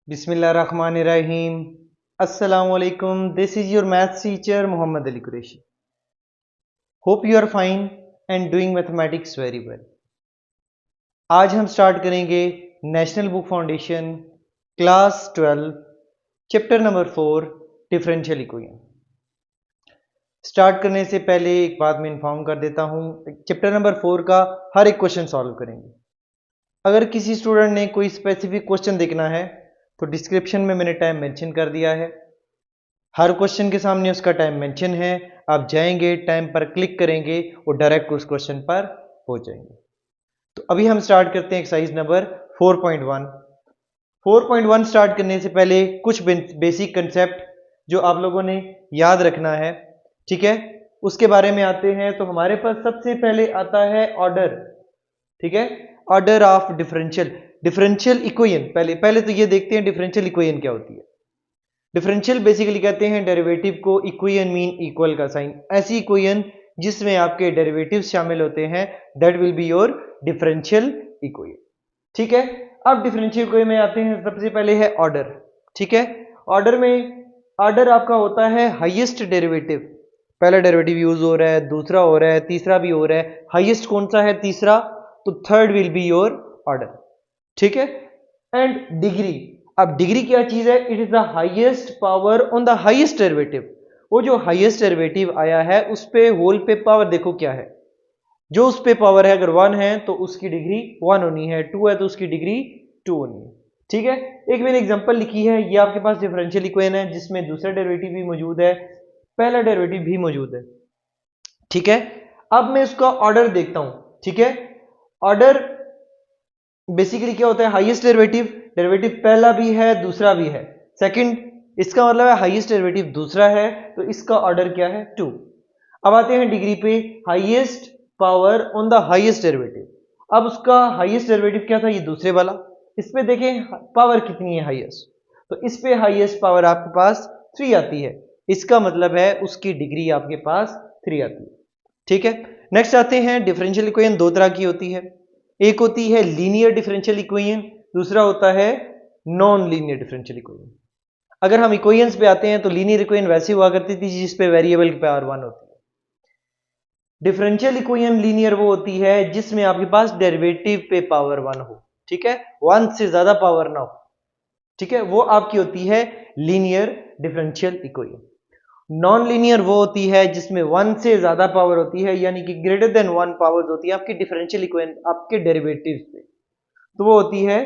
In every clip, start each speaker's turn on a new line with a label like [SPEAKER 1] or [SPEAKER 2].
[SPEAKER 1] बिस्मिल्लाहिर्रहमानिर्रहीम। अस्सलामुअलैकुम। This is your maths teacher Mohammad Ali Qureshi. Hope you are fine and doing mathematics very well. आज हम start करेंगे national book foundation class 12 chapter number 4 differential equation. Start करने से पहले एक बात मैं इन्फॉर्म कर देता हूँ, चैप्टर नंबर 4 का हर एक क्वेश्चन सॉल्व करेंगे। अगर किसी स्टूडेंट ने कोई स्पेसिफिक क्वेश्चन देखना है तो डिस्क्रिप्शन में मैंने टाइम मेंशन कर दिया है। हर क्वेश्चन के सामने उसका टाइम मेंशन है। आप जाएंगे, टाइम पर क्लिक करेंगे और डायरेक्ट उस क्वेश्चन पर हो जाएंगे। तो अभी हम स्टार्ट करते हैं एक्सरसाइज नंबर 4.1। 4.1 स्टार्ट करने से पहले कुछ बेसिक कंसेप्ट जो आप लोगों ने याद रखना है, ठीक है, उसके बारे में आते हैं। तो हमारे पास सबसे पहले आता है ऑर्डर, ठीक है, ऑर्डर ऑफ डिफरेंशियल इक्वेशन। पहले तो ये देखते हैं डिफरेंशियल इक्वेशन क्या होती है। डिफरेंशियल बेसिकली कहते हैं डेरिवेटिव को, इक्वेशन मीन इक्वल का साइन, ऐसी इक्वेशन जिसमें आपके डेरिवेटिव शामिल होते हैं, that will be your differential equation, ठीक है। अब डिफरेंशियल इक्वेशन में आते हैं, सबसे पहले है ऑर्डर, ठीक है। ऑर्डर में ऑर्डर आपका होता है हाईएस्ट डेरिवेटिव। पहला डेरिवेटिव यूज हो रहा है, दूसरा हो रहा है, तीसरा भी हो रहा है। हाईएस्ट कौन सा है? तीसरा। तो third will be your order, ठीक है। एंड डिग्री, अब डिग्री क्या चीज है? It is the highest power on the highest derivative. वो जो हाईएस्ट डेरिवेटिव आया है उस पे होल पे पावर देखो क्या है। जो उस पे पावर है, अगर 1 है तो उसकी डिग्री 1 होनी है, 2 है तो उसकी डिग्री 2 होनी है, ठीक है। एक मैंने एग्जांपल लिखी है, ये आपके पास डिफरेंशियल इक्वेशन है जिसमें दूसरा डेरिवेटिव भी मौजूद है, पहला डेरिवेटिव भी मौजूद है, ठीक है। अब मैं उसका ऑर्डर देखता हूं, ठीक है। ऑर्डर बेसिकली क्या होता है? हाईएस्ट डेरिवेटिव, डेरिवेटिव पहला भी है दूसरा भी है, सेकंड, इसका मतलब है हाईएस्ट डेरिवेटिव दूसरा है, तो इसका ऑर्डर क्या है? 2। अब आते हैं डिग्री पे, highest power on the highest derivative. अब उसका हाईएस्ट डेरिवेटिव क्या था? ये दूसरे वाला। इस पे देखें पावर कितनी है हाईएस्ट, तो इस पे हाईएस्ट पावर आपके पास 3 आती है, इसका मतलब है उसकी डिग्री आपके पास 3 आती है, ठीक है। नेक्स्ट आते हैं, डिफरेंशियल इक्वेशन दो तरह की होती है, एक होती है लीनियर डिफरेंशियल इक्वेशन, दूसरा होता है नॉन लीनियर डिफरेंशियल इक्वेशन। अगर हम इक्वेशंस पे आते हैं तो लीनियर इक्वेशन वैसी हुआ करती थी जिस पे वेरिएबल की पावर 1 होती है। डिफरेंशियल इक्वेशन लीनियर वो होती है जिसमें आपके पास डेरिवेटिव पे पावर 1 हो, ठीक है, 1 से ज्यादा पावर ना हो, ठीक है, वो आपकी होती है linear differential equation. Non linear वो होती है जिसमें 1 से ज्यादा पावर होती है, यानी कि ग्रेटर देन 1 पावर होती है आपकी डिफरेंशियल इक्वेशन आपके डेरिवेटिव पे, तो वो होती है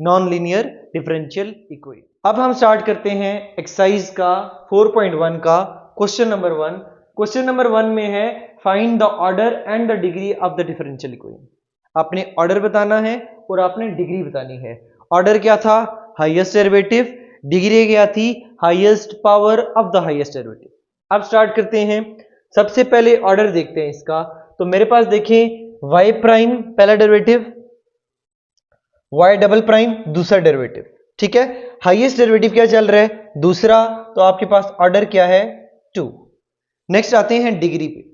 [SPEAKER 1] नॉन लीनियर डिफरेंशियल इक्वेशन। अब हम स्टार्ट करते हैं एक्सरसाइज का 4.1 का क्वेश्चन नंबर 1। क्वेश्चन नंबर 1 में है find the order and the degree of the differential equation. आपने ऑर्डर बताना है और आपने डिग्री बतानी है। ऑर्डर क्या था? Highest derivative. डिग्री क्या थी? Highest power of the highest derivative. अब स्टार्ट करते हैं, सबसे पहले ऑर्डर देखते हैं इसका। तो मेरे पास देखें y प्राइम पहला डेरिवेटिव, y डबल प्राइम दूसरा डेरिवेटिव, ठीक है। हाईएस्ट डेरिवेटिव क्या चल रहा है? दूसरा, तो आपके पास ऑर्डर क्या है? 2। नेक्स्ट आते हैं डिग्री पे।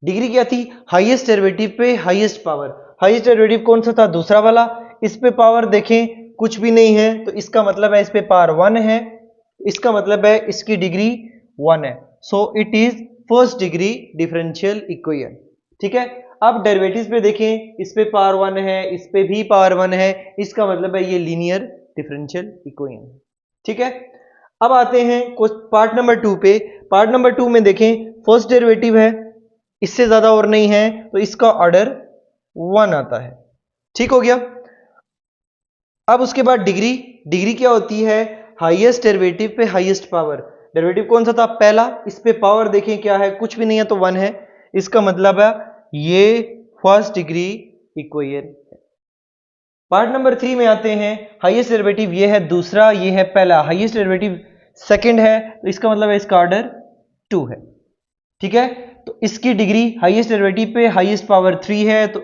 [SPEAKER 1] डिग्री क्या थी? हाईएस्ट डेरिवेटिव पे हाईएस्ट पावर। हाईएस्ट डेरिवेटिव कौन सा था? दूसरा वाला। इस पे पावर देखें कुछ भी नहीं है, तो इसका मतलब है इस पे पावर 1 है, इसका मतलब है इसकी डिग्री 1 है। So it is first degree differential equation, ठीक है। अब डेरिवेटिव्स पे देखें, इस पे पावर 1 है, इस पे भी पावर 1 है, इसका मतलब है ये लीनियर डिफरेंशियल इक्वेशन, ठीक है। अब आते हैं कुछ पार्ट नंबर 2 पे। पार्ट नंबर 2 में देखें फर्स्ट डेरिवेटिव है, इससे ज्यादा और नहीं है, तो इसका ऑर्डर 1 आता है, ठीक हो गया। अब उसके बाद डिग्री, डिग्री क्या होती है? हाईएस्ट डेरिवेटिव पे हाईएस्ट पावर। डेरिवेटिव कौन सा था? पहला। इस पे पावर देखें क्या है? कुछ भी नहीं है, तो 1 है, इसका मतलब है ये first degree equation. Part number 3 में आते हैं, हाईएस्ट डेरिवेटिव ये है दूसरा, ये है पहला, हाईएस्ट डेरिवेटिव सेकंड है, तो इसका मतलब है इसका ऑर्डर 2 है, ठीक है। तो इसकी डिग्री हाईएस्ट डेरिवेटिव पे हाईएस्ट पावर 3 है, तो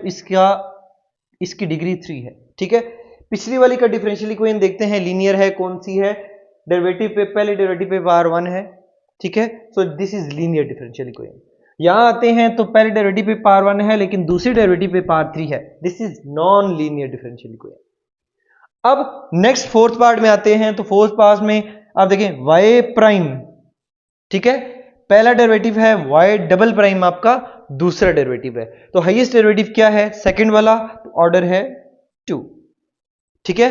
[SPEAKER 1] इसकी डिग्री 3 है, ठीक है। पिछली वाली का डिफरेंशियल इक्वेशन देखते हैं, लीनियर है, कौन सी है? डेरिवेटिव पे, पहले डेरिवेटिव पे पावर 1 है, ठीक है। So this is linear differential equation. यहां आते हैं तो पहले डेरिवेटिव पे पावर 1 है लेकिन दूसरी डेरिवेटिव पे पावर 3 है, this is non linear differential equation. अब नेक्स्ट फोर्थ पार्ट में आते हैं। तो फोर्थ पार्ट में आप देखें वाई प्राइम, ठीक है, पहला डेरिवेटिव है, वाई डबल प्राइम आपका दूसरा डेरिवेटिव है। तो हाईएस्ट डेरिवेटिव क्या है? सेकंड वाला, ऑर्डर है 2, ठीक है।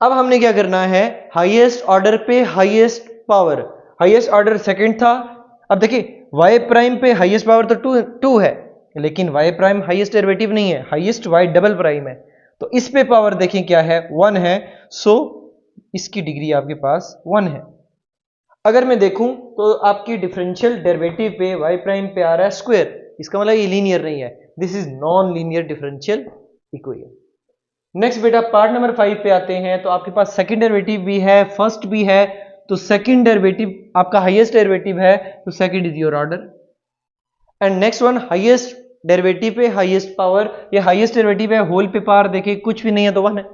[SPEAKER 1] अब हमने क्या करना है, हाईएस्ट ऑर्डर पे highest power, highest order second था। अब देखिए y प्राइम पे हाईएस्ट पावर तो 2 है, लेकिन y प्राइम हाईएस्ट डेरिवेटिव नहीं है, हाईएस्ट y डबल प्राइम है। तो इस पे पावर देखें क्या है, 1 है। सो इसकी डिग्री आपके पास 1 है। अगर मैं देखूं तो आपकी डिफरेंशियल डेरिवेटिव पे y प्राइम पे आ रहा है स्क्वायर, इसका मतलब ये लीनियर नहीं है, this is non linear differential equation. Next बेटा पार्ट नंबर 5 पे आते हैं। तो आपके पास सेकंड डेरिवेटिव भी है, फर्स्ट भी है। तो सेकंड डेरिवेटिव आपका हाईएस्ट डेरिवेटिव है, तो second is your order. And next one highest derivative पे हाईएस्ट पावर, ये हाईएस्ट डेरिवेटिव है, होल पे पावर देखिए कुछ भी नहीं है तो 1 है,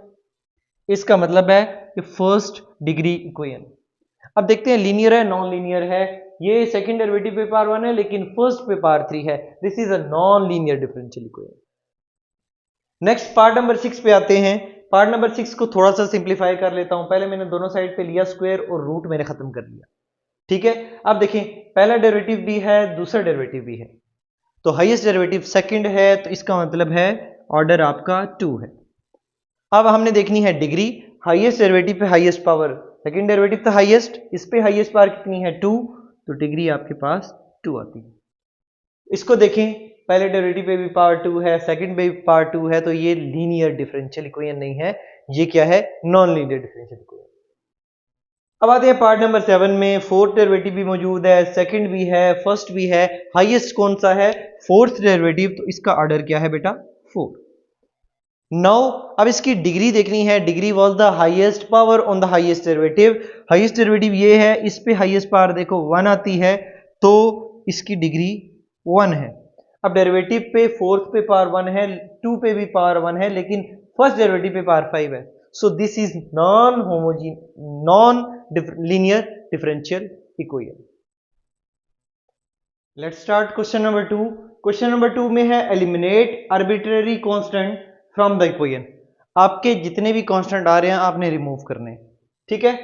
[SPEAKER 1] इसका मतलब है कि फर्स्ट डिग्री इक्वेशन। अब देखते हैं लीनियर है नॉन लीनियर है। ये सेकंड डेरिवेटिव पे पावर 1 है लेकिन फर्स्ट पे पावर 3 है, this is a non linear differential equation. Next part number 6 पे आते हैं। पार्ट नंबर 6 को थोड़ा सा सिंप्लीफाई कर लेता हूं। पहले मैंने दोनों साइड पे लिया स्क्वायर और रूट मैंने खत्म कर लिया, ठीक है। अब देखें पहला डेरिवेटिव भी है, दूसरा डेरिवेटिव भी है। तो हाईएस्ट डेरिवेटिव सेकंड है, तो इसका मतलब है ऑर्डर आपका 2 है। अब हमने देखनी है डिग्री, हाईएस्ट डेरिवेटिव पे हाईएस्ट पावर, सेकंड डेरिवेटिव तो हाईएस्ट, इस पे हाईएस्ट पावर कितनी है 2, तो डिग्री आपके पास 2 आती है। इसको देखें, पहले डेरिवेटिव पे भी पावर 2 है, सेकंड पे भी पावर 2 है, तो ये लीनियर डिफरेंशियल इक्वेशन नहीं है, ये क्या है, नॉन लीनियर डिफरेंशियल इक्वेशन। अब आते हैं पार्ट नंबर 7 में। फोर्थ डेरिवेटिव भी मौजूद है, सेकंड भी है, फर्स्ट भी है, हाईएस्ट कौन सा है, फोर्थ डेरिवेटिव, तो इसका ऑर्डर क्या है बेटा 4। नाउ अब इसकी डिग्री देखनी है, degree was the highest power on the highest derivative. Highest derivative ये है, इस पे हाईएस्ट पावर देखो 1 आती है, तो इसकी डिग्री 1 है। अब डेरिवेटिव पे फोर्थ पे पावर 1 है, 2 पे भी पावर 1 है, लेकिन फर्स्ट डेरिवेटिव पे पावर 5 है। So this is non homogeneous, non linear differential equation. Let's start question number 2। Question number 2 में है eliminate arbitrary constant from the equation. आपके जितने भी कांस्टेंट आ रहे हैं आपने रिमूव करने, ठीक है।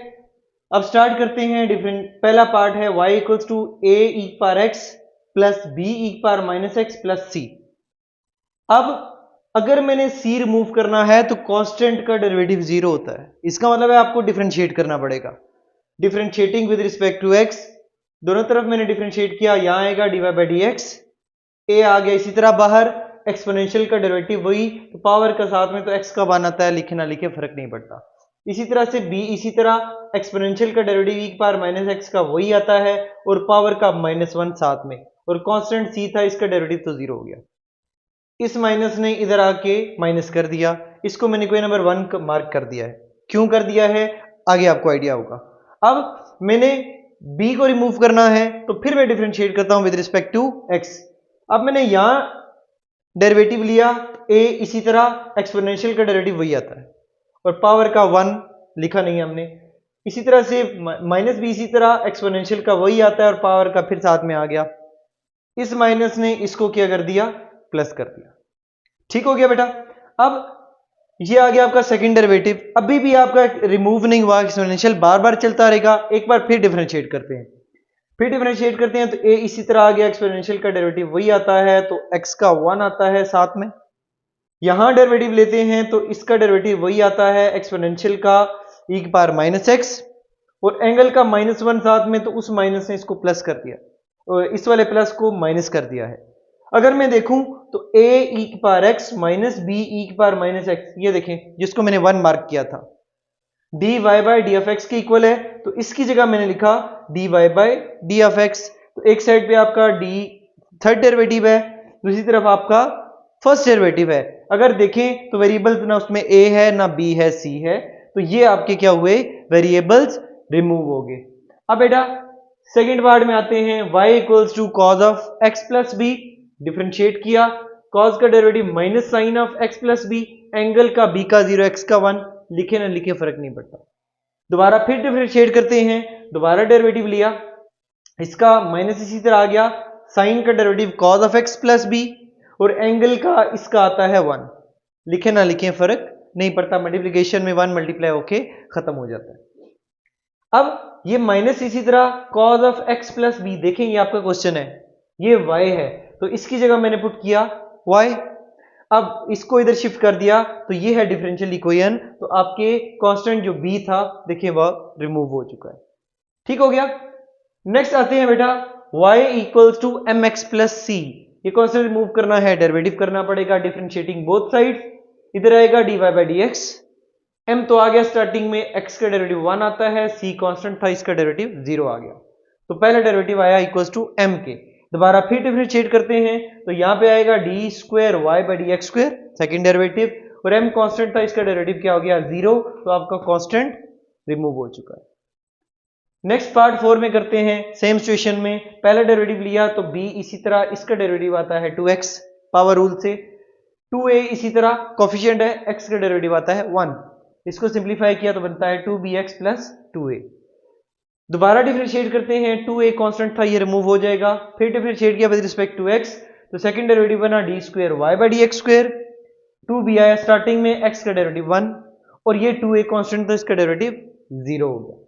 [SPEAKER 1] अब स्टार्ट करते हैं। डिफरेंट पहला पार्ट है y equals to a e power x plus b e power minus x plus c। अब अगर मैंने c रिमूव करना है तो कांस्टेंट का डेरिवेटिव 0 होता है, इसका मतलब है आपको डिफरेंशिएट करना पड़ेगा। Differentiating with respect to x, दोनों तरफ मैंने डिफरेंशिएट किया, यहां आएगा dy by D X, A आ गया, इसी तरह बाहर एक्सपोनेंशियल का डेरिवेटिव वही, तो पावर का साथ में तो x का मान आता है, लिखे ना लिखे फर्क नहीं पड़ता। इसी तरह से b, इसी तरह एक्सपोनेंशियल का डेरिवेटिव e की पावर माइनस एक्स का वही आता है, और पावर का -1 साथ में, और कांस्टेंट c था, इसका डेरिवेटिव तो 0 हो गया। इस माइनस ने इधर आके माइनस कर दिया, इसको मैंने इक्वेशन नंबर 1 मार्क कर दिया है। क्यों कर दिया है आगे आपको आइडिया होगा। अब मैंने b को रिमूव करना है, तो फिर मैं डिफरेंशिएट करता हूं विद रिस्पेक्ट टू x। अब मैंने यहां डेरिवेटिव लिया a, इसी तरह एक्सपोनेंशियल का डेरिवेटिव वही आता है, और पावर का 1 लिखा नहीं है हमने। इसी तरह से माइनस भी इसी तरह एक्सपोनेंशियल का वही आता है, और पावर का फिर साथ में आ गया। इस माइनस ने इसको क्या कर दिया, प्लस कर दिया, ठीक हो गया बेटा। अब ये आ गया आपका सेकंड डेरिवेटिव, अभी भी आपका रिमूव नहीं हुआ, एक्सपोनेंशियल बार बार चलता रहेगा। एक बार फिर डिफरेंशिएट करते हैं, फिर डिफरेंशिएट करते हैं, तो a इसी तरह आ गया, एक्सपोनेंशियल का डेरिवेटिव वही आता है, तो x का 1 आता है साथ में। यहां डेरिवेटिव लेते हैं तो इसका डेरिवेटिव वही आता है, एक्सपोनेंशियल का e की पावर माइनस एक्स, और एंगल का -1 साथ में, तो उस माइनस ने इसको प्लस कर दिया, और इस वाले प्लस को माइनस कर दिया है। अगर मैं देखूं तो a e की power x minus b e की पावर माइनस एक्स, ये देखें जिसको मैंने 1 मार्क किया था, dy by D of x के इक्वल है, तो इसकी जगह मैंने लिखा dy by D of x. तो एक साइड पे आपका d थर्ड डेरिवेटिव है, दूसरी तरफ आपका फर्स्ट डेरिवेटिव है। अगर देखें तो वेरिएबल्स ना उसमें a है ना b है, c है, तो ये आपके क्या हुए, वेरिएबल्स रिमूव हो गए। अब बेटा सेकंड पार्ट में आते हैं। y equals to cos of x plus B, differentiate किया, कॉज का derivative minus sine of x plus B, angle का b का 0 x का 1, लिखे ना लिखे फर्क नहीं पड़ता। दोबारा फिर डिफरेंशिएट करते हैं, दोबारा डेरिवेटिव लिया, इसका माइनस इसी तरह आ गया, साइन का derivative cos of x plus B, और एंगल का इसका आता है 1, लिखे ना लिखे फर्क नहीं पड़ता, मल्टीप्लीकेशन में 1 मल्टीप्लाई होके खत्म हो जाता है। अब ये माइनस इसी तरह cos of X plus B, देखें ये आपका क्वेश्चन है, ये y है तो इसकी जगह मैंने पुट किया y, अब इसको इधर शिफ्ट कर दिया तो ये है डिफरेंशियल इक्वेशन, तो आपके कांस्टेंट जो b था देखिए वह रिमूव हो चुका है। ठीक हो गया। नेक्स्ट आते हैं बेटा y equals to M X plus C, ये कांस्टेंट रिमूव करना है, डेरिवेटिव करना पड़ेगा, डिफरेंशिएटिंग बोथ साइड, इधर आएगा dy by D x, m तो आ गया स्टार्टिंग में, x का डेरिवेटिव 1 आता है, c कांस्टेंट था, इसका डेरिवेटिव 0 आ गया, तो पहला डेरिवेटिव आया इक्वल्स टू m के। दोबारा फिर डिफरेंशिएट करते हैं तो यहां पे आएगा D square Y by D x square, second derivative, और m कांस्टेंट था, इसका डेरिवेटिव क्या हो गया 0, तो आपका कांस्टेंट रिमूव हो चुका है। नेक्स्ट पार्ट 4 में करते हैं, सेम सिचुएशन में पहला डेरिवेटिव लिया तो b इसी तरह, इसका डेरिवेटिव आता है 2x पावर रूल से, 2a इसी तरह कोफिशिएंट है, x का डेरिवेटिव आता है 1, इसको सिंप्लीफाई किया तो बनता है 2bx प्लस 2a। दोबारा डिफरेंशिएट करते हैं, 2a कांस्टेंट था ये रिमूव हो जाएगा, फिर डिफरेंशिएट किया विद रिस्पेक्ट टू x, तो सेकंड डेरिवेटिव बना D square Y by D x square, 2b आया स्टार्टिंग में, x का डेरिवेटिव 1 और ये 2a कांस्टेंट था, इसका डेरिवेटिव 0 हो गया।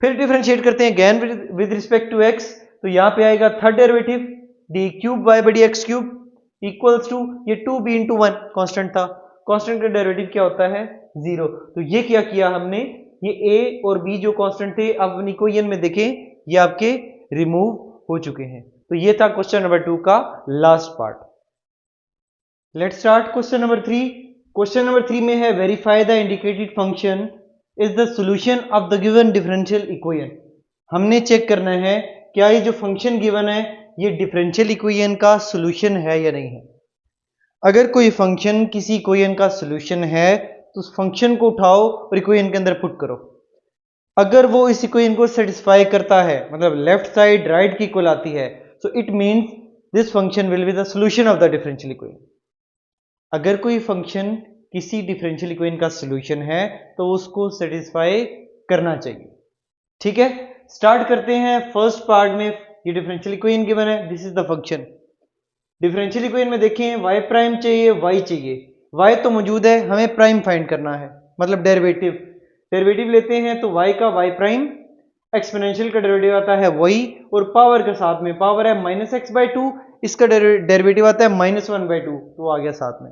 [SPEAKER 1] फिर डिफरेंशिएट करते हैं again with respect to x, तो यहां पे आएगा third derivative D cube Y by D X cube equals to ये 2b इंटू 1 कॉन्स्टेंट था, कॉन्स्टेंट का डेरिवेटिव क्या होता है 0, तो ये क्या किया हमने, ये a और b जो कांस्टेंट थे अब अपनी इक्वेशन में देखें ये आपके रिमूव हो चुके हैं। तो ये था क्वेश्चन नंबर 2 का last part. Let's start question number 3। Question number 3 में है verify the indicated function is the solution of the given differential equation. हमने चेक करना है क्या ये जो फंक्शन गिवन है ये डिफरेंशियल इक्वेशन का सॉल्यूशन है या नहीं है। अगर कोई फंक्शन किसी इक्वेशन का सॉल्यूशन है तो उस फंक्शन को उठाओ और इक्वेशन के अंदर पुट करो, अगर वो इस इक्वेशन को सेटिस्फाई करता है, मतलब लेफ्ट साइड राइट की इक्वल आती है, so it means this function will be the solution of the differential equation. अगर कोई फंक्शन किसी डिफरेंशियल इक्वेशन का सॉल्यूशन है तो उसको सेटिस्फाई करना चाहिए। ठीक है, स्टार्ट करते हैं फर्स्ट पार्ट में। ये डिफरेंशियल इक्वेशन गिवन है, this is the function. Differential equation में देखें y प्राइम चाहिए, y चाहिए, y तो मौजूद है, हमें प्राइम फाइंड करना है, मतलब डेरिवेटिव। डेरिवेटिव लेते हैं तो y का y प्राइम, एक्सपोनेंशियल का डेरिवेटिव आता है y और पावर के साथ में, पावर है माइनस एक्स बाई टू, इसका डेरिवेटिव आता है माइनस 1 बाई टू, तो आ गया साथ में।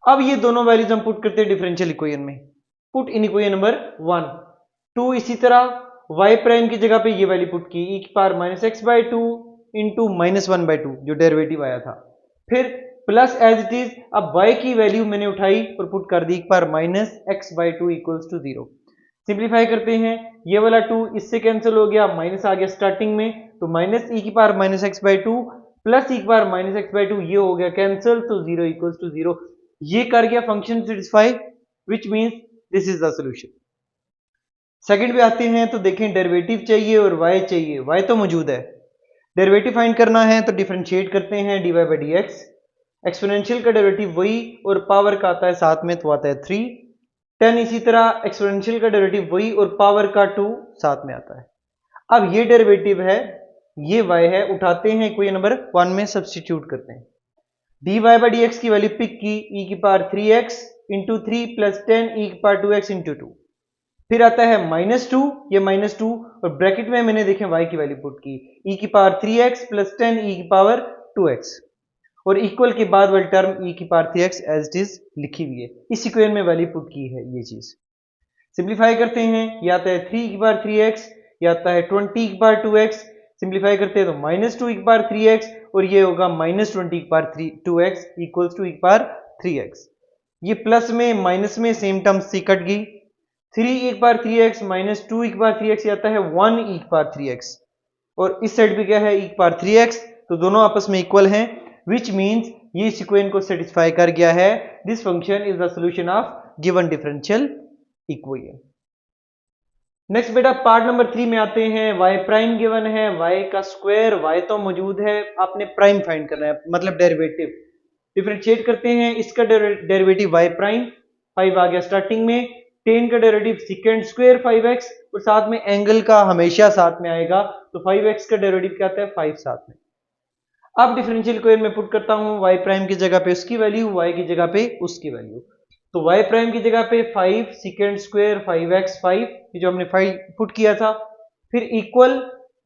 [SPEAKER 1] अब ये दोनों वैल्यूज हम पुट करते हैं डिफरेंशियल इक्वेशन में, पुट इन इक्वेशन नंबर 1। 2 इसी तरह y प्राइम की जगह पे ये वैल्यू पुट की, e की power minus X by two into minus 1 by two जो डेरिवेटिव आया था, फिर प्लस एज इट इज, अब y की वैल्यू मैंने उठाई और पुट कर दी, एक बार minus X by two equals to 0। Simplify करते हैं, ये वाला 2 इससे कैंसिल हो गया, माइनस आ गया स्टार्टिंग में, तो माइनस e की power minus X by two plus e की power minus X by to, ये हो गया कैंसिल, तो 0 इक्वल्स टू 0। ये कर गया function satisfy, which means this is the solution. Second पे आते हैं तो देखें डेरिवेटिव चाहिए और y चाहिए, y तो मौजूद है, डेरिवेटिव फाइंड करना है तो डिफरेंशिएट करते हैं dy by D x, exponential का डेरिवेटिव वही और पावर का आता है साथ में, तो आता है 3, 10 इसी तरह एक्सपोनेंशियल का डेरिवेटिव वही और पावर का 2 साथ में आता है। अब ये डेरिवेटिव है, ये y है, उठाते हैं इक्वेशन नंबर 1 में सब्स्टिट्यूट करते हैं, dy बाई डी एक्स की वैल्यू पिक की, e की power 3x into 3 plus 10 e की पावर 2x इंटू 2, फिर आता है माइनस 2, ये माइनस 2 और ब्रैकेट में मैंने देखें y की वैल्यू पुट की, e की पावर 3x प्लस 10 e की पावर 2x और इक्वल के बाद वाली टर्म e की power 3x as it is लिखी हुई है, इस इक्वेशन में वैल्यू पुट की है ये चीज। सिंप्लीफाई करते हैं, ये आता है 3 की पावर 3x, ये आता है 20 की पावर 2x, सिंप्लीफाई करते हैं तो माइनस 2 की पावर 3x और ये होगा माइनस 20 की पावर 2x इक्वल्स टू की पावर 3x। ये प्लस में माइनस में सेम टर्म सी कट गई, 3 e की पावर 3x माइनस 2 e की पावर 3x, ये आता है 1 e की पावर 3x और इस साइड पे क्या है e की पावर 3x, तो दोनों आपस में इक्वल हैं, विच मीन्स ये इस इक्वेशन को सेटिस्फाई कर गया है, this function is the solution of given differential equation. Next बेटा पार्ट नंबर 3 में आते हैं, y प्राइम गिवन है, y का स्क्वायर, y तो मौजूद है, आपने प्राइम फाइंड करना है, मतलब डेरिवेटिव। डिफरेंशिएट करते हैं, इसका डेरिवेटिव y प्राइम 5 आ गया स्टार्टिंग में, 10 का डेरिवेटिव सेकंड स्क्वायर 5x और साथ में एंगल का हमेशा साथ में आएगा, तो 5x का डेरिवेटिव क्या आता है 5 साथ में। अब डिफरेंशियल इक्वेशन में पुट करता हूं, y प्राइम की जगह पे उसकी वैल्यू, y की जगह पे उसकी वैल्यू, तो y प्राइम की जगह पे 5 सेकेंड स्क्वायर 5x 5 ये जो हमने 5 पुट किया था, फिर इक्वल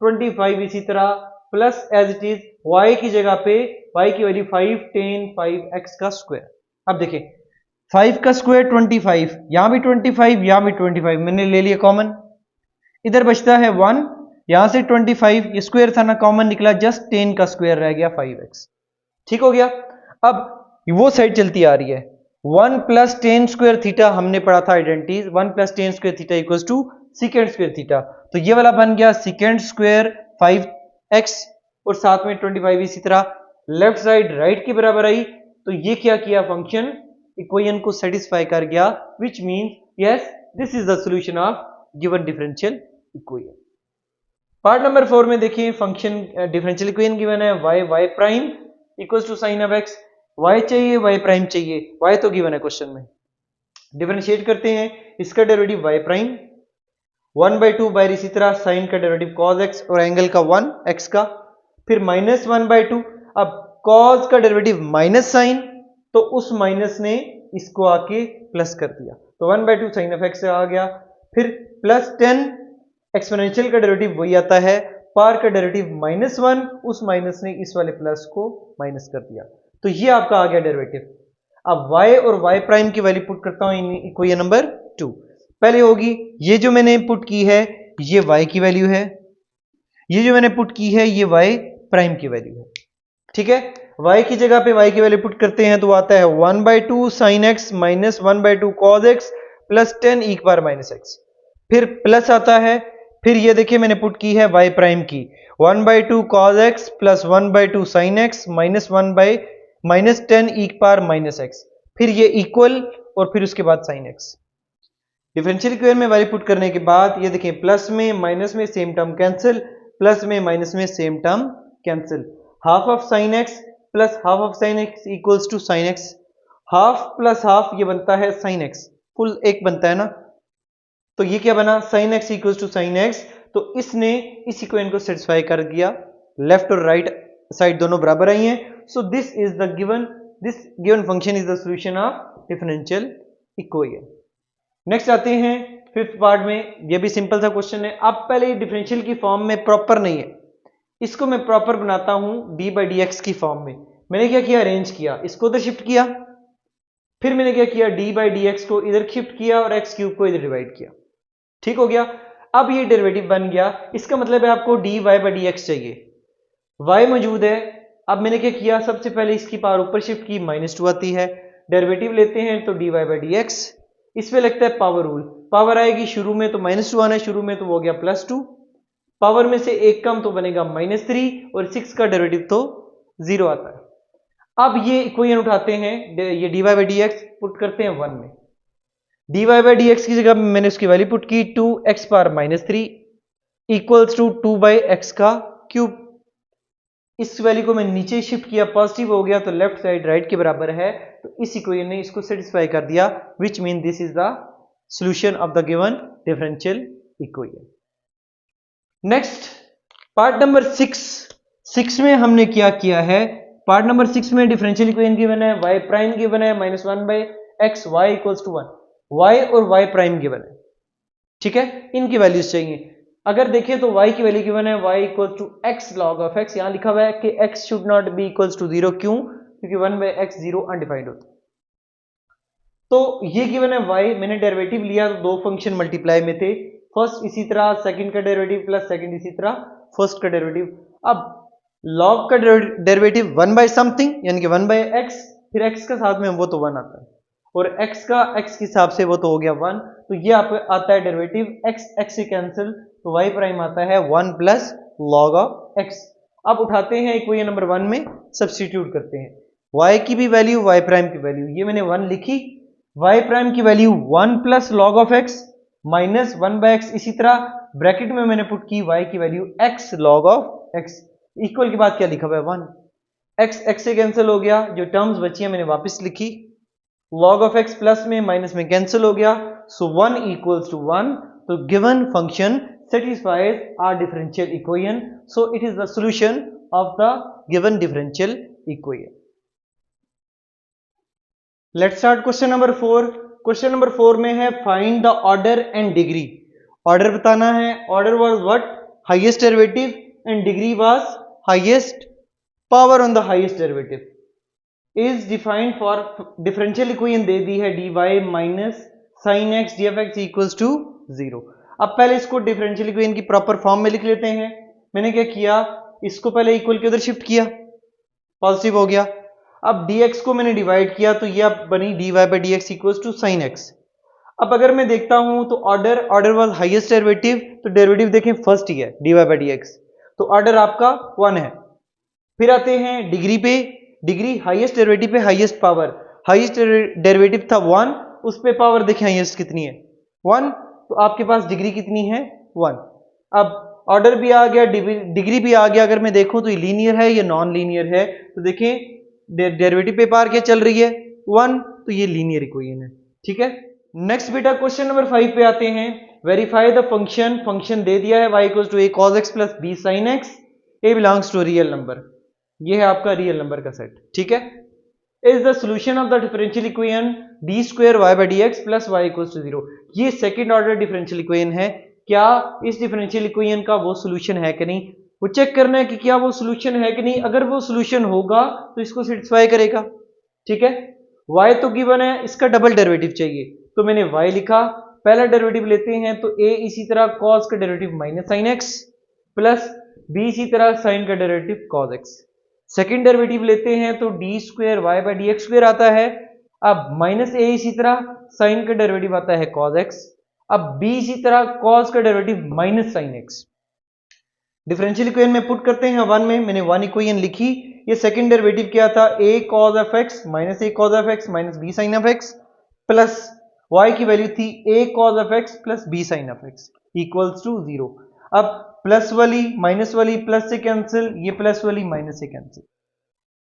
[SPEAKER 1] 25 इसी तरह plus as it is y की जगह पे y की वैल्यू 5 10 5x का स्क्वायर। अब देखें 5 का स्क्वायर 25, यहां भी 25 यहां भी 25 मैंने ले लिया कॉमन, इधर बचता है 1, यहां से 25 ये स्क्वायर था ना कॉमन निकला, जस्ट 10 का स्क्वायर रह गया 5x। ठीक हो गया। अब वो साइड चलती आ रही है, 1 प्लस 10 स्क्वायर थीटा हमने पढ़ा था identities, 1 plus 10 square theta equals to second square theta, तो ये वाला बन गया सेकेंड स्क्वायर 5x और साथ में 25 इसी तरह लेफ्ट साइड राइट के बराबर आई, तो ये क्या किया फंक्शन इक्वेशन को सेटिस्फाई कर गया, which mean yes this is the solution of given differential equation. Part number 4 में देखिए फंक्शन डिफरेंशियल इक्वेशन गिवन है y prime equals to sine of x, y चाहिए y प्राइम चाहिए, y तो given है क्वेश्चन में। डिफरेंशिएट करते हैं, इसका डेरिवेटिव y प्राइम 1/2 बाय इसी तरह साइन का डेरिवेटिव cos x और एंगल का 1 x का, फिर माइनस 1/2, अब cos का डेरिवेटिव माइनस साइन, तो उस माइनस ने इसको आके प्लस कर दिया, तो 1/2 साइन ऑफ x आ गया, फिर प्लस 10 एक्सपोनेंशियल का डेरिवेटिव वही आता है, पार का डेरिवेटिव -1, उस माइनस ने इस वाले प्लस को माइनस कर दिया, तो ये आपका आ गया डेरिवेटिव। अब y और y प्राइम की वैल्यू पुट करता हूं इन इक्वेशन नंबर 2। पहले होगी ये जो मैंने पुट की है ये y की वैल्यू है, ये जो मैंने पुट की है ये y प्राइम की वैल्यू है। ठीक है, y की जगह पे y की वैल्यू पुट करते हैं तो आता है 1/2 sin x minus 1/2 cos x plus 10 e की पावर माइनस x, फिर प्लस आता है, फिर ये देखिए मैंने पुट की है y प्राइम की 1/2 cos x plus 1/2 sin x minus 10 e की पावर माइनस x, फिर ये इक्वल और फिर उसके बाद sin x। डिफरेंशियल इक्वेशन में वैल्यू पुट करने के बाद ये देखिए प्लस में माइनस में सेम टर्म कैंसिल, प्लस में माइनस में same term cancel, half of sine X plus half of sine X equals to sine X, half plus half ये बनता है साइन एक्स, फुल एक बनता है ना, तो ये क्या बना sine X equals to sine X, तो इसने इस इक्वेशन को सेटिस्फाई कर दिया, लेफ्ट और राइट साइड दोनों बराबर आई हैं, so this given function is the solution of differential equation. Next आते हैं फिफ्थ पार्ट में, ये भी सिंपल सा क्वेश्चन है। अब पहले डिफरेंशियल की फॉर्म में प्रॉपर नहीं है, इसको मैं प्रॉपर बनाता हूं d/dx की फॉर्म में। मैंने क्या किया, अरेंज किया, इसको उधर शिफ्ट किया, फिर मैंने क्या किया d/dx को इधर शिफ्ट किया और x क्यूब को इधर डिवाइड किया। ठीक हो गया। अब ये डेरिवेटिव बन गया, इसका मतलब है आपको dy/dx चाहिए, y मौजूद है। अब मैंने क्या किया, सबसे पहले इसकी पावर ऊपर शिफ्ट की, -2 आती है, डेरिवेटिव लेते हैं तो dy/dx, इस पे लगता है पावर रूल, पावर आएगी शुरू में तो -2 आना है, शुरू में तो वो हो गया +2, पावर में से एक कम तो बनेगा -3 और 6 का डेरिवेटिव तो 0 आता है। अब ये इक्वेशन उठाते हैं, ये dy/dx पुट करते हैं 1 में, dy/dx की जगह मैंने उसकी वैल्यू पुट की 2x power -3 equals to 2/x का क्यूब, इस वैल्यू को मैं नीचे शिफ्ट किया, पॉजिटिव हो गया तो लेफ्ट साइड राइट के बराबर है, तो इस इक्वेशन ने इसको सेटिस्फाई कर दिया, which mean this is the solution of the given differential equation. Next part number 6 में हमने क्या किया है, पार्ट नंबर 6 में डिफरेंशियल इक्वेशन गिवन है, y प्राइम गिवन है -1/x y equals to 1, y और y प्राइम गिवन है। ठीक है, इनकी वैल्यूज चाहिए। अगर देखें तो y की वैल्यू गिवन है y equal to x log of x, यहां लिखा हुआ है कि x should not be equals to 0, क्यों, क्योंकि 1/x 0 अनडिफाइंड होता है। तो ये गिवन है y, मैंने डेरिवेटिव लिया तो दो फंक्शन मल्टीप्लाई में थे, फर्स्ट इसी तरह सेकंड का डेरिवेटिव प्लस सेकंड इसी तरह फर्स्ट का डेरिवेटिव। अब log का डेरिवेटिव 1/समथिंग यानी कि 1/x, फिर x का साथ में वो तो 1 आता है, और x का x के हिसाब से वो तो हो गया 1, तो ये आप आता है डेरिवेटिव x से कैंसिल, तो y प्राइम आता है 1 प्लस log ऑफ x। अब उठाते हैं इक्वेशन नंबर 1 में सब्स्टिट्यूट करते हैं, y की भी वैल्यू y प्राइम की वैल्यू, ये मैंने 1 लिखी, y प्राइम की value 1 plus log of x minus 1/x, इसी तरह ब्रैकेट में मैंने पुट की y की value x log of x, equal के बाद क्या लिखा हुआ है 1, x से कैंसिल हो गया, जो टर्म्स बची है मैंने वापस लिखी, log ऑफ x प्लस में माइनस में कैंसिल हो गया, सो 1 इक्वल्स टू 1, तो given function satisfies our differential equation, so it is the solution of the given differential equation. Let's start question number 4। Question number 4 में है find the order and degree. Order बताना है, order was what, highest derivative, and degree was highest power on the highest derivative. Is defined for differential equation दे दी है dy minus sine X D F X equals to 0। अब पहले इसको differential equation की proper form में लिख लेते हैं। मैंने क्या किया, इसको पहले इक्वल के उधर शिफ्ट किया, पॉजिटिव हो गया। अब dx को मैंने डिवाइड किया तो यह बनी dy by D x equals to sine x. अब अगर मैं देखता हूं तो ऑर्डर वाज हाईएस्ट डेरिवेटिव, तो डेरिवेटिव देखें फर्स्ट ही है dy बाई डी एक्स, तो ऑर्डर आपका 1 है। फिर आते हैं डिग्री पे, डिग्री हाईएस्ट डेरिवेटिव पे हाईएस्ट पावर, हाईएस्ट डेरिवेटिव था 1, उस पे पावर देखें हाईएस्ट कितनी है 1, तो आपके पास डिग्री कितनी है 1। अब ऑर्डर भी आ गया, डिग्री भी आ गया। अगर मैं देखूं तो ये लीनियर है या नॉन लीनियर है, तो देखें डेरिवेटिव पे पावर क्या चल रही है 1, तो ये लीनियर इक्वेशन है। ठीक है, नेक्स्ट बेटा क्वेश्चन नंबर 5 पे आते हैं। वेरीफाई द फंक्शन, फंक्शन दे दिया है y equals to a cos x plus b sin x, a belongs to real number, ये है आपका रियल नंबर का सेट। ठीक है, is the solution of the differential equation d square y by D x plus y equals to 0। ये second order differential equation है। क्या इस डिफरेंशियल इक्वेशन का वो सोल्यूशन है कि नहीं, वो चेक करना है कि क्या वो सोल्यूशन है कि नहीं। अगर वो सोल्यूशन होगा तो इसको सेटिस्फाई करेगा। ठीक है, y तो गिवन है, इसका डबल डेरिवेटिव चाहिए, तो मैंने y लिखा। पहला डेरिवेटिव लेते हैं तो a इसी तरह cos का derivative minus sine x plus b इसी तरह साइन का derivative cos x। Second derivative लेते हैं तो d square Y by D x square आता है। अब माइनस ए इसी तरह साइन का डेरिवेटिव आता है cos x, अब b इसी तरह cos का derivative minus sine x। Differential equation में पुट करते हैं 1 में, मैंने 1 इक्वेशन लिखी। ये सेकंड डेरिवेटिव क्या था, a cos of x minus a cos of x minus b sin of x plus y की वैल्यू थी a cos of x plus b sin of x equals to 0। अब plus वाली minus वाली plus से cancel, ये plus वाली minus से cancel,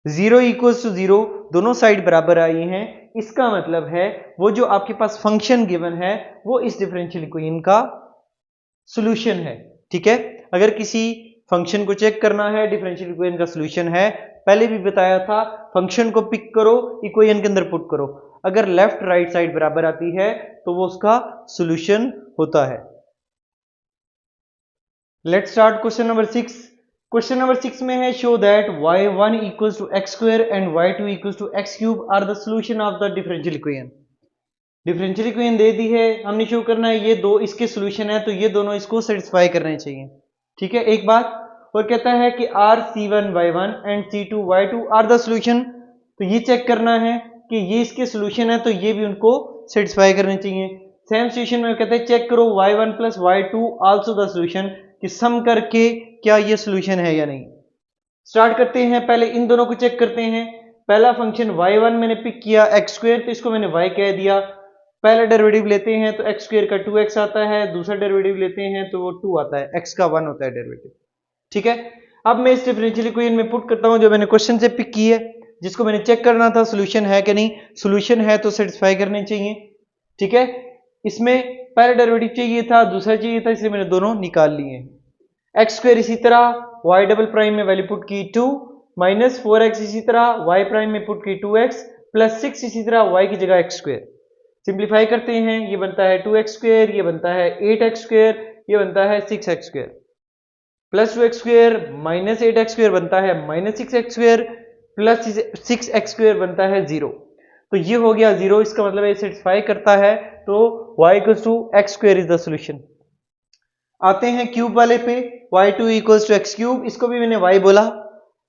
[SPEAKER 1] 0 equals to 0, दोनों साइड बराबर आई हैं। इसका मतलब है वो जो आपके पास फंक्शन गिवन है वो इस डिफरेंशियल इक्वेशन का सॉल्यूशन है। ठीक है, अगर किसी फंक्शन को चेक करना है डिफरेंशियल इक्वेशन का सॉल्यूशन है, पहले भी बताया था, फंक्शन को पिक करो, इक्वेशन के अंदर पुट करो, अगर लेफ्ट राइट साइड बराबर आती है तो वो उसका सॉल्यूशन होता है। Let's start question number 6। Question number 6 में है show that y1 equals to x square and y2 equals to x cube are the solution of the differential equation. Differential equation दे दी है, हमने शो करना है ये दो इसके सॉल्यूशन है, तो ये दोनों इसको सेटिस्फाई करने चाहिए। ठीक है, एक बात और कहता है कि are c1y1 and c2y2 are the solution, तो ये चेक करना है कि ये इसके सॉल्यूशन है, तो ये भी उनको सेटिस्फाई करने चाहिए। सेम सिचुएशन में कहते हैं चेक करो y1 plus y2 also the solution, कि सम करके क्या ये सॉल्यूशन है या नहीं। स्टार्ट करते हैं, पहले इन दोनों को चेक करते हैं। पहला फंक्शन y1 मैंने पिक किया x स्क्वायर, तो इसको मैंने y कह दिया। पहला डेरिवेटिव लेते हैं तो x स्क्वायर का 2x आता है, दूसरा डेरिवेटिव लेते हैं तो वो 2 आता है, x का 1 होता है डेरिवेटिव। ठीक है, अब मैं इस डिफरेंशियल इक्वेशन में पुट करता हूं जो मैंने क्वेश्चन से पिक की है, जिसको मैंने चेक करना था सॉल्यूशन है कि नहीं। सॉल्यूशन है तो सेटिस्फाई करने चाहिए। ठीक है, इसमें पहला डेरिवेटिव चाहिए था, दूसरा चाहिए था, इसलिए मैंने दोनों निकाल लिए हैं। एक्स स्क्वायर इसी तरह y डबल प्राइम में वैल्यू पुट की 2 माइनस 4x इसी तरह y प्राइम में पुट की 2x प्लस 6 इसी तरह y की जगह x स्क्वायर। सिंप्लीफाई करते हैं, ये बनता है 2x स्क्वायर, ये बनता है 8x स्क्वायर, ये बनता है 6x square, plus 2x square minus 8x square बनता है minus 6x square, plus 6x square बनता है 0। तो ये हो गया 0, इसका मतलब है सेटिस्फाई करता है, तो y equals to x square is the solution. आते हैं क्यूब वाले पे, y2 equals to x cube, इसको भी मैंने y बोला।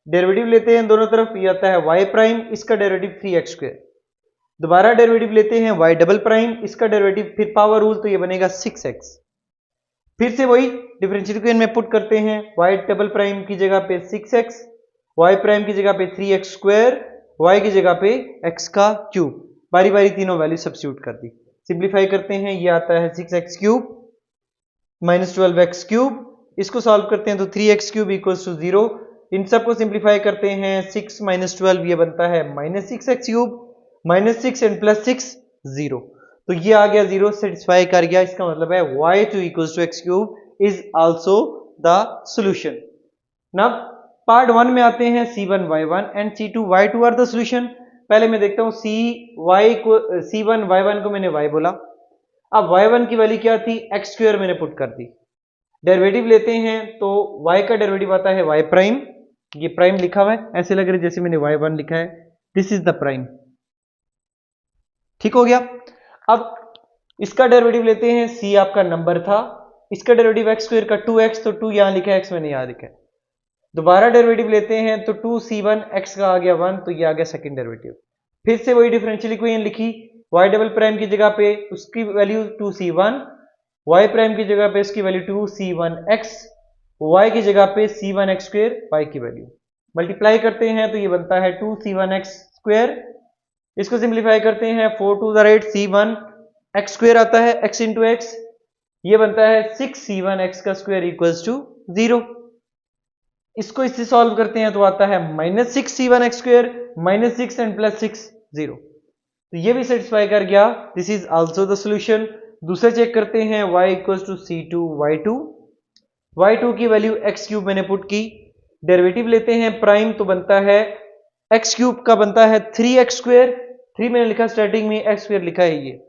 [SPEAKER 1] डेरिवेटिव लेते हैं दोनों तरफ, ये आता है y प्राइम, इसका डेरिवेटिव 3x स्क्वायर। दोबारा डेरिवेटिव लेते हैं y डबल प्राइम, इसका डेरिवेटिव फिर पावर रूल, तो ये बनेगा 6x। फिर से वही डिफरेंशियल इक्वेशन में पुट करते हैं, y डबल प्राइम की जगह पे 6x, y प्राइम की जगह पे 3x स्क्वायर, y की जगह पे x का क्यूब, बारी बारी तीनों वैल्यू सब्स्टिट्यूट कर दी। सिंप्लीफाई करते हैं, ये आता है 6x cube minus 12x cube, इसको सॉल्व करते हैं तो 3x क्यूब इक्वल्स टू 0। इन सबको सिंप्लीफाई करते हैं, 6 माइनस 12 ये बनता है minus 6x cube, minus 6 and plus 6 0, तो ये आ गया 0, सेटिस्फाई कर गया। इसका मतलब है y2 equals to x cube is also the solution. Now part 1 में आते हैं, c1y1 and c2y2 are the solution. पहले मैं देखता हूं C1 y1 को मैंने y बोला। अब y1 की वैल्यू क्या थी, एक्स स्क्वायर मैंने पुट कर दी। डेरिवेटिव लेते हैं तो y का डेरिवेटिव आता है y प्राइम, ये प्राइम लिखा हुआ है, ऐसे लग रहा है जैसे मैंने y1 लिखा है, दिस इज द प्राइम। ठीक हो गया। अब इसका डेरिवेटिव लेते हैं, c आपका नंबर था, इसका डेरिवेटिव एक्स स्क्वायर का 2x, तो 2 यहां लिखा है, x मैंने यहां लिखा है। दोबारा डेरिवेटिव लेते हैं तो 2c1 x का आ गया 1, तो ये आ गया सेकंड डेरिवेटिव। फिर से वही डिफरेंशियल इक्वेशन लिखी, y डबल प्राइम की जगह पे उसकी वैल्यू 2c1, y प्राइम की जगह पे उसकी वैल्यू 2c1x, y की जगह पे c1x स्क्वायर, y की वैल्यू मल्टीप्लाई करते हैं तो ये बनता है 2c1x स्क्वायर। इसको सिंप्लीफाई करते हैं, 4 to the right c1x square आता है, x इंटू एक्स, ये बनता है 6c1x का स्क्वायर इक्वल्स टू 0। इसको इससे सॉल्व करते हैं तो आता है -6c1x स्क्वायर, -6 एंड +6 0, तो ये भी सेटिस्फाई कर गया, this is also the solution. दूसरा चेक करते हैं, y इक्वल्स टू c2y2 की वैल्यू x क्यूब मैंने पुट की, डेरिवेटिव लेते हैं प्राइम तो बनता है x क्यूब का बनता है 3x स्क्वायर, 3 मैंने लिखा स्टार्टिंग में, x स्क्वायर लिखा है ये,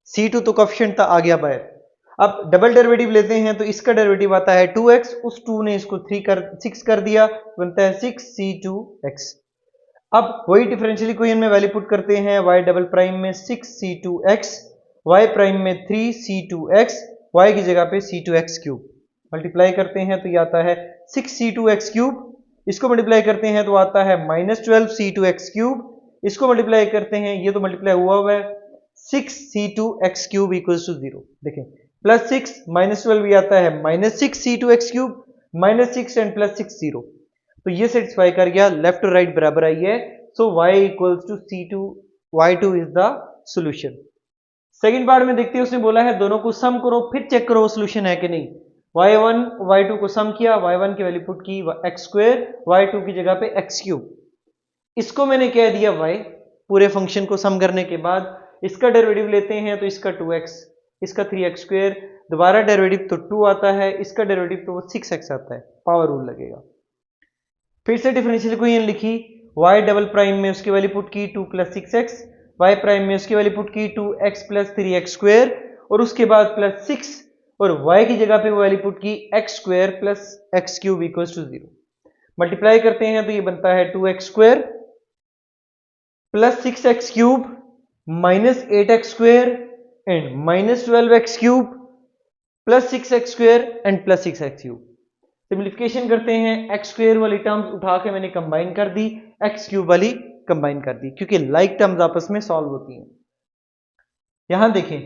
[SPEAKER 1] c2 तो कोएफिशिएंट था आ गया बाहर। अब डबल डेरिवेटिव लेते हैं तो इसका डेरिवेटिव आता है 2x, उस 2 ने इसको 6 कर दिया, बनता है 6c2x। अब वही डिफरेंशियल इक्वेशन में वैल्यू पुट करते हैं, y डबल प्राइम में 6c2x, y प्राइम में 3c2x, y की जगह पे c2x क्यूब, मल्टीप्लाई करते हैं तो ये आता है 6c2x क्यूब, इसको मल्टीप्लाई करते हैं तो आता है -12c2x क्यूब, इसको मल्टीप्लाई करते हैं, ये तो मल्टीप्लाई हुआ है, 6c2x क्यूब इक्वल्स टू 0। देखें +6 -12 भी आता है, -6c2x क्यूब, -6 एंड +6 0, तो ये सेटिस्फाई कर गया, लेफ्ट और राइट बराबर आई है, so y equals to y2 is the solution. Second part में देखते हैं, उसने बोला है दोनों को सम करो, फिर चेक करो सॉल्यूशन है कि नहीं। y1 y2 को सम किया, y1 की वैल्यू पुट की x स्क्वायर, y2 की जगह पे x क्यूब, इसको मैंने कह दिया y, पूरे फंक्शन को सम करने के बाद इसका डेरिवेटिव लेते हैं तो इसका 2x, इसका 3x स्क्वायर, दोबारा डेरिवेटिव तो 2 आता है, इसका डेरिवेटिव तो 6x आता है, पावर रूल लगेगा। फिर से डिफरेंशियल इक्वेशन लिखी, y डबल प्राइम में उसकी वैल्यू पुट की 2 + 6x, y प्राइम में उसकी वैल्यू पुट की 2x + 3x स्क्वायर, और उसके बाद +6, और y की जगह पे वो वैल्यू पुट की x square + x cube equals to 0। Multiply करते हैं तो ये बनता है 2x square + 6x cube -8x square and -12x cube + 6x square and +6x cube. Simplification करते हैं, x स्क्वायर वाली टर्म्स उठा के मैंने कंबाइन कर दी, x क्यूब वाली कंबाइन कर दी, क्योंकि लाइक टर्म्स आपस में सॉल्व होती हैं। यहां देखें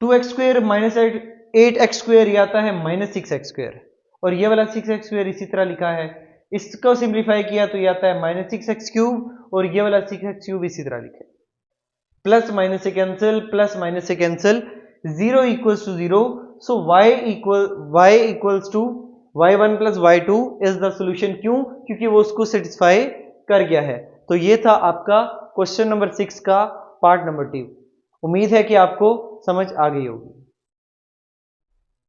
[SPEAKER 1] 2x स्क्वायर -8x स्क्वायर ये आता है -6x स्क्वायर, और ये वाला 6x स्क्वायर इसी तरह लिखा है, इसको सिंप्लीफाई किया तो ये आता है -6x क्यूब, और ये वाला 6x क्यूब इसी तरह लिखा है, प्लस माइनस से कैंसिल, प्लस माइनस से cancel, 0 equals to 0, so y equals to y1 + y2 is the solution. क्यों? क्योंकि वो उसको सेटिस्फाई कर गया है। तो ये था आपका क्वेश्चन नंबर 6 का पार्ट नंबर 2। उम्मीद है कि आपको समझ आ गई होगी।